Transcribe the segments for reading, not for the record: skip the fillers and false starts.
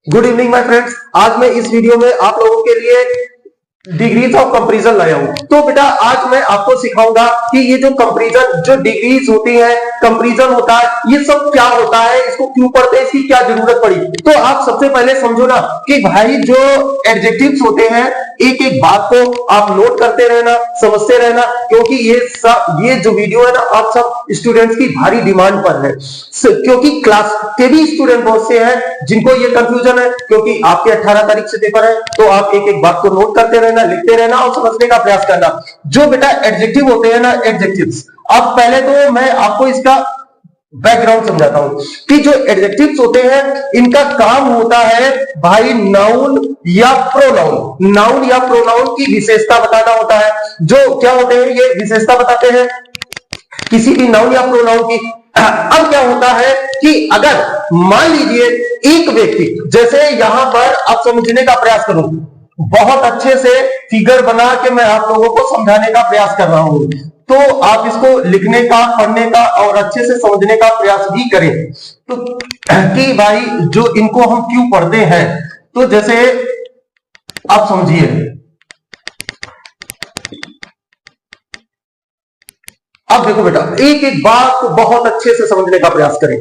Good evening my friends. आज मैं इस वीडियो में आप लोगों के लिए डिग्रीज ऑफ कंपैरिजन लाया हूं। तो बेटा आज मैं आपको सिखाऊंगा कि ये जो कंपैरिजन जो डिग्रीज होती है, कंपैरिजन होता है, ये सब क्या होता है, इसको क्यों पढ़ते हैं, इसकी क्या जरूरत पड़ी। तो आप सबसे पहले समझो ना कि भाई जो एडजेक्टिव्स होते हैं, एक एक बात को आप नोट करते रहना, समझते रहना, क्योंकि ये जो वीडियो है ना आप सब स्टूडेंट्स की भारी डिमांड पर है। क्योंकि क्लास के भी स्टूडेंट बहुत से हैं जिनको ये कंफ्यूजन है, क्योंकि आपके 18 तारीख से पेपर है। तो आप एक एक बात को नोट करते रहना, लिखते रहना और समझने का प्रयास करना। जो बेटा एडजेक्टिव होते हैं ना, एडजेक्टिव्स, अब पहले तो मैं आपको इसका बैकग्राउंड समझाता हूं कि जो एडजेक्टिव्स होते हैं इनका काम होता है भाई नाउन या प्रोनाउन, नाउन या प्रोनाउन की विशेषता बताना होता है। जो क्या होते हैं, ये विशेषता बताते हैं किसी भी नाउन या प्रोनाउन की। अब क्या होता है कि अगर मान लीजिए एक व्यक्ति, जैसे यहां पर आप समझने का प्रयास करूं, बहुत अच्छे से फिगर बना के मैं आप लोगों को समझाने का प्रयास कर रहा हूं, तो आप इसको लिखने का, पढ़ने का और अच्छे से समझने का प्रयास भी करें। तो कि भाई जो इनको हम क्यों पढ़ते हैं, तो जैसे आप समझिए, अब देखो बेटा एक एक बात को बहुत अच्छे से समझने का प्रयास करें।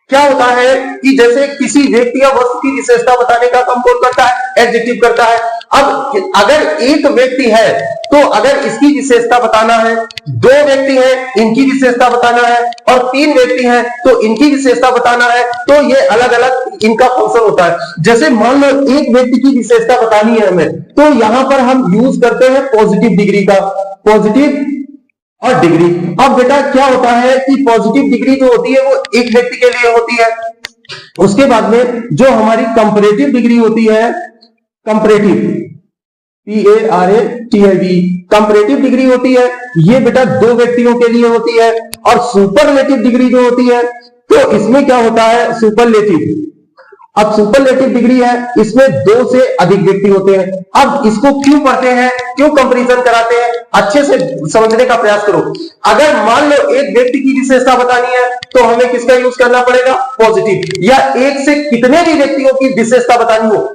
क्या होता है कि जैसे किसी व्यक्ति या वस्तु की विशेषता बताने का काम कौन करता है, एडजेक्टिव करता है। अब अगर एक व्यक्ति है तो अगर इसकी विशेषता बताना है, दो व्यक्ति हैं इनकी विशेषता बताना है, और तीन व्यक्ति हैं तो इनकी विशेषता बताना है, तो ये अलग अलग इनका फंक्शन होता है। जैसे मान लो एक व्यक्ति की विशेषता बतानी है हमें, तो यहां पर हम यूज करते हैं पॉजिटिव डिग्री का, पॉजिटिव और डिग्री। अब बेटा क्या होता है कि पॉजिटिव डिग्री जो होती है वो एक व्यक्ति के लिए होती है। उसके बाद में जो हमारी कंपैरेटिव डिग्री होती है, कंपैरेटिव, PARATIV, कंपैरेटिव डिग्री होती है, ये बेटा दो व्यक्तियों के लिए होती है। और सुपरलेटिव डिग्री जो होती है, तो इसमें क्या होता है, सुपरलेटिव। अब सुपरलेटिव डिग्री है, इसमें दो से अधिक व्यक्ति होते हैं। अब इसको क्यों पढ़ते हैं, क्यों कंपैरिजन कराते हैं, अच्छे से समझने का प्रयास करो। अगर मान लो एक व्यक्ति की विशेषता बतानी है तो हमें किसका यूज करना पड़ेगा, पॉजिटिव। या एक से कितने भी व्यक्तियों की विशेषता बतानी हो,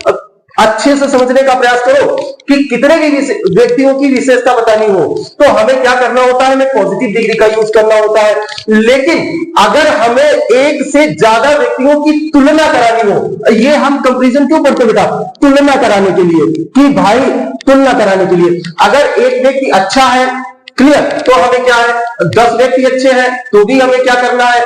अच्छे से समझने का प्रयास करो कि कितने भी व्यक्तियों की विशेषता बतानी हो तो हमें क्या करना होता है, हमें पॉजिटिव डिग्री का यूज करना होता है। लेकिन अगर हमें एक से ज्यादा व्यक्तियों की तुलना करानी हो, ये हम कंपैरिजन क्यों पढ़ते बेटा, तुलना कराने के लिए, कि भाई तुलना कराने के लिए। अगर एक व्यक्ति अच्छा है, क्लियर, तो हमें क्या है, 10 व्यक्ति अच्छे हैं तो भी हमें क्या करना है,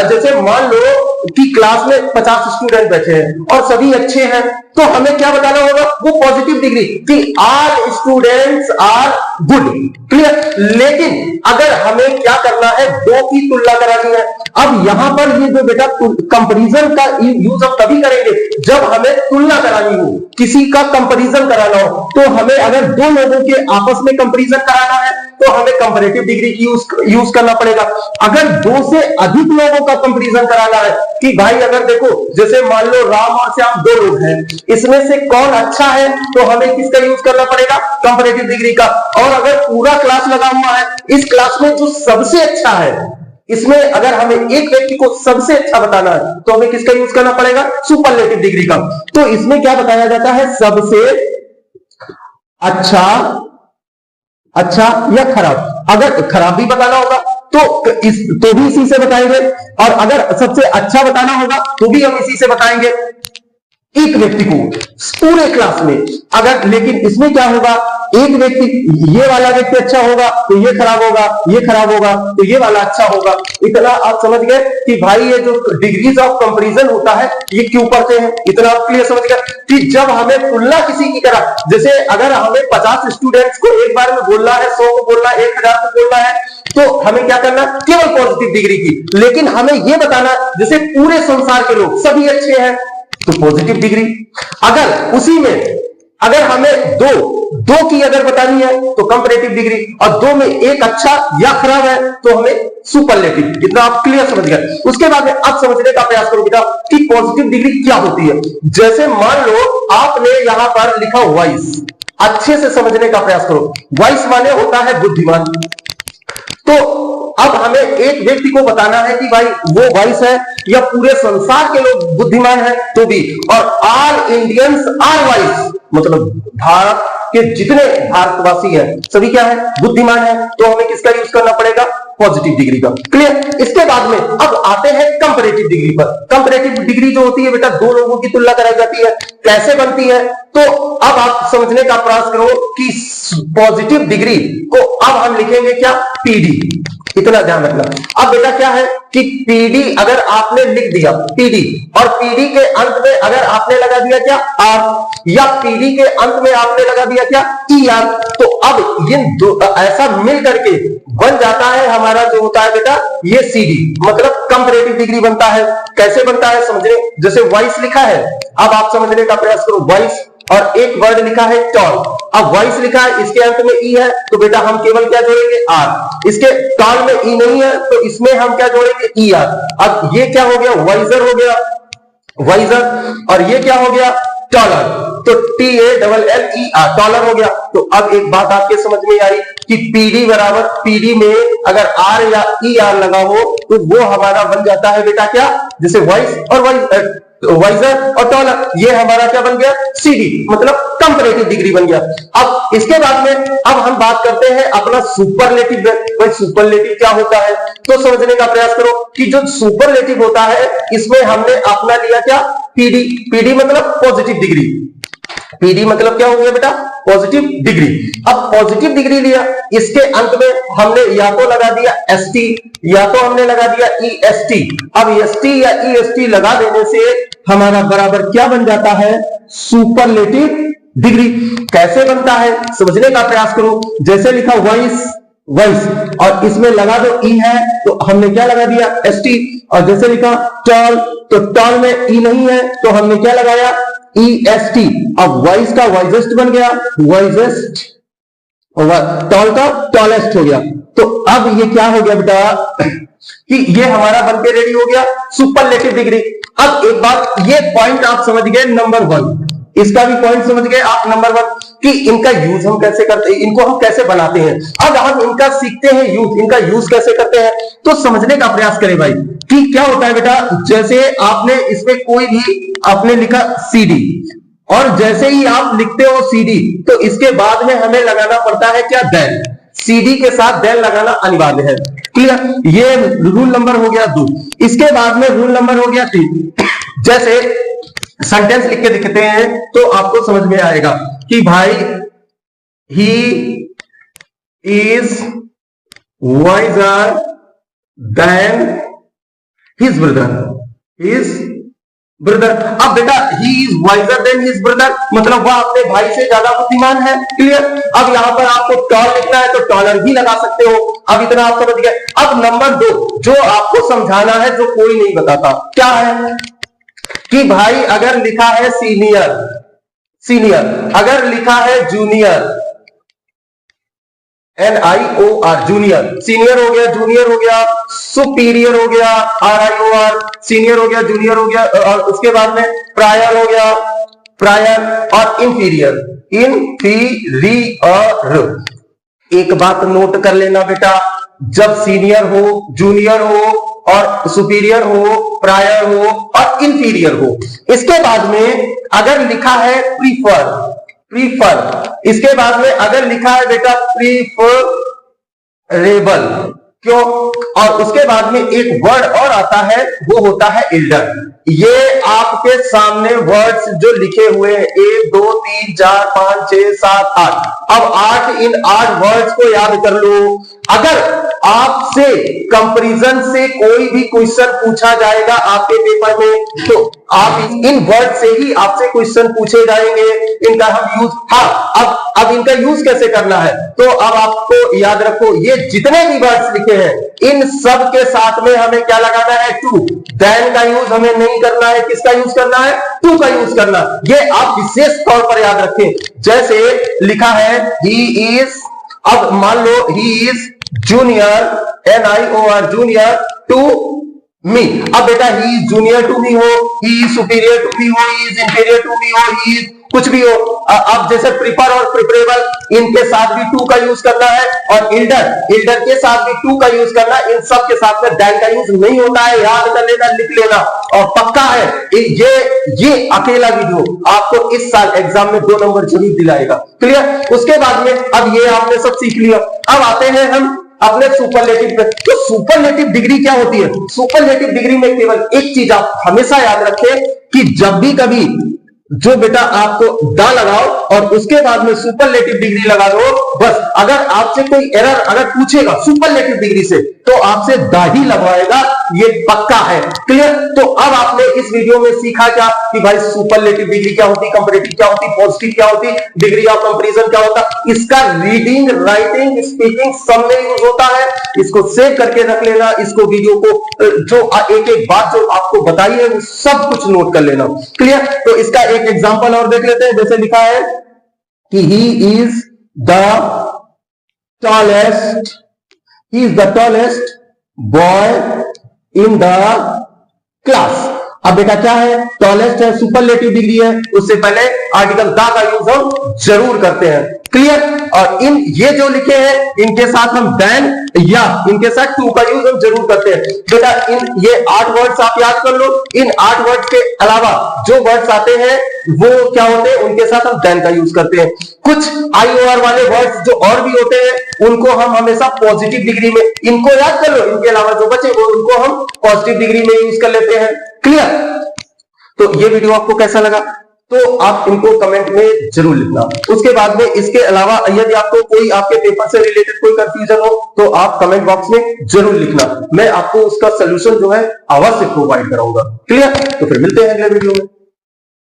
जैसे मान लो कि क्लास में 50 स्टूडेंट बैठे हैं और सभी अच्छे हैं, तो हमें क्या बताना होगा, वो पॉजिटिव डिग्री कि all students are good, clear. लेकिन अगर हमें क्या करना है, दो की तुलना करानी है। अब यहां पर ये जो बेटा कंपैरिजन का यूज हम तभी करेंगे जब हमें तुलना करानी हो, किसी का कंपैरिजन कराना हो। तो हमें अगर दो लोगों के आपस में कंपैरिजन कराना है तो हमें कंपैरेटिव डिग्री की यूज करना पड़ेगा। अगर दो से अधिक लोगों का कंपैरिजन कराना है कि भाई अगर देखो जैसे मान लो राम और श्याम दो लोग हैं, इसमें से कौन अच्छा है, तो हमें किसका यूज करना पड़ेगा, कंपैरेटिव डिग्री का। और अगर पूरा क्लास लगा हुआ है, इस क्लास में जो सबसे अच्छा है, इसमें अगर हमें एक व्यक्ति को सबसे अच्छा बताना है तो हमें किसका यूज करना पड़ेगा, सुपरलेटिव डिग्री का। तो इसमें क्या बताया जाता है, सबसे अच्छा या खराब। अगर खराब भी बताना होगा तो भी इसी से बताएंगे, और अगर सबसे अच्छा बताना होगा तो भी हम इसी से बताएंगे एक व्यक्ति को पूरे क्लास में। अगर लेकिन इसमें क्या होगा, एक व्यक्ति, ये वाला व्यक्ति अच्छा होगा तो ये खराब होगा, ये खराब होगा तो ये वाला अच्छा होगा। इतना आप समझ गए कि भाई ये जो डिग्रीज ऑफ कंपैरिजन होता है ये क्यों पढ़ते हैं, इतना आप क्लियर समझ गए कि जब हमें तुलना किसी की करा, जैसे अगर हमें 50 स्टूडेंट्स को एक बार में बोलना है, 100 को बोलना है, 1000 को बोलना है, तो हमें क्या करना, केवल पॉजिटिव डिग्री की। लेकिन हमें यह बताना जैसे पूरे संसार के लोग सभी अच्छे हैं तो पॉजिटिव डिग्री। अगर उसी में अगर हमें दो की अगर बतानी है तो कंपैरेटिव डिग्री, और दो में एक अच्छा या खराब है तो हमें सुपरलेटिव। इतना आप क्लियर समझ गए। उसके बाद में आप समझने का प्रयास करो बेटा कि पॉजिटिव डिग्री क्या होती है। जैसे मान लो आपने यहां पर लिखा वाइस, अच्छे से समझने का प्रयास करो। वाइस माने होता है बुद्धिमान। तो अब हमें एक व्यक्ति को बताना है कि भाई वो वाइस है या पूरे संसार के लोग बुद्धिमान है तो भी, और ऑल इंडियंस आर वाइस, मतलब भारत के जितने भारतवासी हैं सभी क्या है, बुद्धिमान है। तो हमें किसका यूज करना पड़ेगा, पॉजिटिव डिग्री का। क्लियर। इसके बाद में अब आते हैं कंपैरेटिव डिग्री पर। कंपैरेटिव डिग्री जो होती है बेटा, दो लोगों की तुलना कराई जाती है। कैसे बनती है, तो अब आप समझने का प्रयास करो कि पॉजिटिव डिग्री को अब हम लिखेंगे क्या, पीडी। इतना ध्यान रखना। अब बेटा क्या है कि पीडी अगर आपने लिख दिया पीडी, और पीडी के अंत में अगर आपने लगा दिया क्या, आर, या पीडी के अंत में आपने लगा दिया क्या, ई आर, तो अब ये ऐसा मिल करके बन जाता है हमारा जो होता है बेटा ये सीडी, मतलब कंपैरेटिव डिग्री बनता है। कैसे बनता है समझने, जैसे वॉइस लिखा है, अब आप समझने का प्रयास करो, वॉइस, और एक वर्ड लिखा है टॉल। अब वॉइस लिखा है, इसके अंत में ई है, तो बेटा हम केवल क्या जोड़ेंगे, आर। इसके टॉल में ई नहीं है, तो इसमें हम क्या जोड़ेंगे, ई आर। अब ये क्या हो गया, वाइजर हो गया, वाइजर, और ये क्या हो गया, टॉलर, तो TALLER, टॉलर हो गया। तो अब एक बात आपके समझ में आई कि पीडी बराबर, पीडी में अगर आर या ई आर लगा हो तो वो हमारा बन जाता है बेटा क्या, जैसे वॉइस और वाइजर और टॉलर, ये हमारा क्या बन गया, सीडी, मतलब कंपैरेटिव डिग्री बन गया। अब इसके बाद में अब हम बात करते हैं अपना सुपरलेटिव। भाई सुपरलेटिव क्या होता है, तो समझने का प्रयास करो कि जो सुपरलेटिव होता है इसमें हमने अपना लिया क्या, पीडी। पीडी मतलब पॉजिटिव डिग्री, पीडी मतलब क्या हो गया बेटा, पॉजिटिव डिग्री। अब पॉजिटिव डिग्री लिया, इसके अंत में हमने या तो लगा दिया एसटी या तो हमने लगा दिया ईएसटी। अब एसटी या ईएसटी लगा देने से हमारा बराबर क्या बन जाता है, सुपरलेटिव डिग्री। कैसे बनता है समझने का प्रयास करो। जैसे लिखा वॉइस, वॉइस, और इसमें लगा दो ई है, तो हमने क्या लगा दिया, एसटी। और जैसे लिखा टॉल, तो टॉल में ई नहीं है, तो हमने क्या लगाया, EST। अब वॉइस का वॉइजेस्ट बन गया, वॉइजेस्ट, टॉल का टॉलेस्ट हो गया। तो अब ये क्या हो गया बेटा कि ये हमारा बनके रेडी हो गया सुपरलेटिव डिग्री। अब एक बात, ये पॉइंट आप समझ गए नंबर 1, इसका भी पॉइंट समझ गए आप नंबर 1 कि इनका यूज हम कैसे करते हैं, इनको हम कैसे बनाते हैं। अब हम इनका सीखते हैं यूज, इनका यूज कैसे करते हैं, तो समझने का प्रयास करें भाई कि क्या होता है बेटा। जैसे आपने इसमें कोई भी आपने लिखा सीडी, और जैसे ही आप लिखते हो सीडी, तो इसके बाद में हमें लगाना पड़ता है क्या, देन। सीडी के साथ देन लगाना अनिवार्य है। क्लियर। ये रूल नंबर हो गया 2। इसके बाद में रूल नंबर हो गया 3। जैसे सेंटेंस लिख के दिखते हैं तो आपको समझ में आएगा कि भाई he is visor then his brother, his brother. अब बेटा he is visor then his brother मतलब वह अपने भाई से ज्यादा बुद्धिमान है। क्लियर। अब यहां पर आपको टॉल लिखना है तो टॉलर भी लगा सकते हो। अब इतना आप समझ गए। अब नंबर 2 जो आपको समझाना है, जो कोई नहीं बताता, क्या है कि भाई अगर लिखा है सीनियर, सीनियर, अगर लिखा है जूनियर, NIOR, जूनियर, सीनियर हो गया, जूनियर हो गया, सुपीरियर हो गया, RIOR, सीनियर हो गया, जूनियर हो गया, और उसके बाद में प्रायर हो गया, प्रायर, और इंफीरियर, इंफीरियर। एक बात नोट कर लेना बेटा, जब सीनियर हो, जूनियर हो, और सुपीरियर हो, प्रायर हो, और इंफीरियर हो, इसके बाद में अगर लिखा है प्रीफर, प्रीफर, इसके बाद में अगर लिखा है बेटा प्रीफरेबल, क्यों, और उसके बाद में एक वर्ड और आता है, वो होता है एल्डर। ये आपके सामने वर्ड्स जो लिखे हुए हैं 1 2 3 4 5 6 7 8, अब 8 इन 8 वर्ड्स को याद कर लो। अगर आपसे कंपैरिजन से कोई भी क्वेश्चन पूछा जाएगा आपके पेपर में, तो आप इन वर्ड से ही आपसे क्वेश्चन पूछे जाएंगे। इनका हम यूज, हाँ, अब इनका यूज कैसे करना है, तो अब आपको याद रखो, ये जितने भी वर्ड्स लिखे हैं इन सब के साथ में हमें क्या लगाना है, टू। देन का यूज हमें नहीं करना है, किसका यूज करना है, टू का यूज करना। ये आप विशेष तौर पर याद रखें। जैसे लिखा है ही इज, अब मान लो he is junior, NIOR, junior to me. अब बेटा he is junior to me हो, he is superior to me हो, he is inferior to me हो, ही इज कुछ भी हो, अब जैसे प्रिफर और प्रिफरेबल इनके साथ भी टू का यूज करना है, और इल्डर के साथ भी टू का यूज करना है। इन सब के साथ में दैन का यूज नहीं होता है, याद कर लेना, लिख लेना। और पक्का है ये अकेला वीडियो आपको इस साल एग्जाम में 2 नंबर जरूर दिलाएगा। क्लियर? उसके बाद में अब ये आपने सब सीख लिया, अब आते हैं हम अपने सुपरलेटिव पे। तो सुपरलेटिव डिग्री क्या होती है? सुपरलेटिव डिग्री में केवल एक चीज आप हमेशा याद रखें कि जब भी कभी जो बेटा आपको दा लगाओ और उसके बाद में सुपरलेटिव डिग्री लगा दो, बस अगर आपसे कोई एरर अगर पूछेगा सुपरलेटिव डिग्री से तो आपसे दा ही लगवाएगा, ये पक्का है। क्लियर? तो अब आपने इस वीडियो में सीखा क्या कि भाई सुपरलेटिव डिग्री क्या होती, कंपैरेटिव क्या होती, पॉजिटिव क्या होती, डिग्री ऑफ कंपैरिजन क्या होता, इसका रीडिंग, राइटिंग, स्पीकिंग सब में यूज होता है। इसको सेव करके रख लेना, इसको वीडियो को जो एक एक बात जो आपको बताई है वो सब कुछ नोट कर लेना। क्लियर? तो इसका एक एग्जांपल और देख लेते हैं। जैसे लिखा है कि he is the tallest boy in the class. अब बेटा क्या है? टॉलेस्ट है, सुपरलेटिव डिग्री है, उससे पहले आर्टिकल द का यूज हम जरूर करते हैं। क्लियर? और इन ये जो लिखे हैं इनके साथ हम दैन या इनके साथ टू का यूज हम जरूर करते हैं। बेटा इन ये 8 वर्ड्स आप याद कर लो। इन 8 वर्ड्स के अलावा जो वर्ड्स आते हैं वो क्या होते हैं, उनके साथ हम दैन का यूज करते हैं। कुछ IOR वाले वर्ड्स जो और भी होते हैं उनको हम हमेशा पॉजिटिव डिग्री में, इनको याद कर लो, इनके अलावा जो बचे वो उनको हम पॉजिटिव डिग्री में यूज कर लेते हैं। क्लियर? तो ये वीडियो आपको कैसा लगा तो आप इनको कमेंट में जरूर लिखना। उसके बाद में इसके अलावा यदि आपको कोई आपके पेपर से रिलेटेड कोई कंफ्यूजन हो तो आप कमेंट बॉक्स में जरूर लिखना, मैं आपको उसका सलूशन जो है अवश्य प्रोवाइड कराऊंगा। क्लियर? तो फिर मिलते हैं अगले वीडियो में।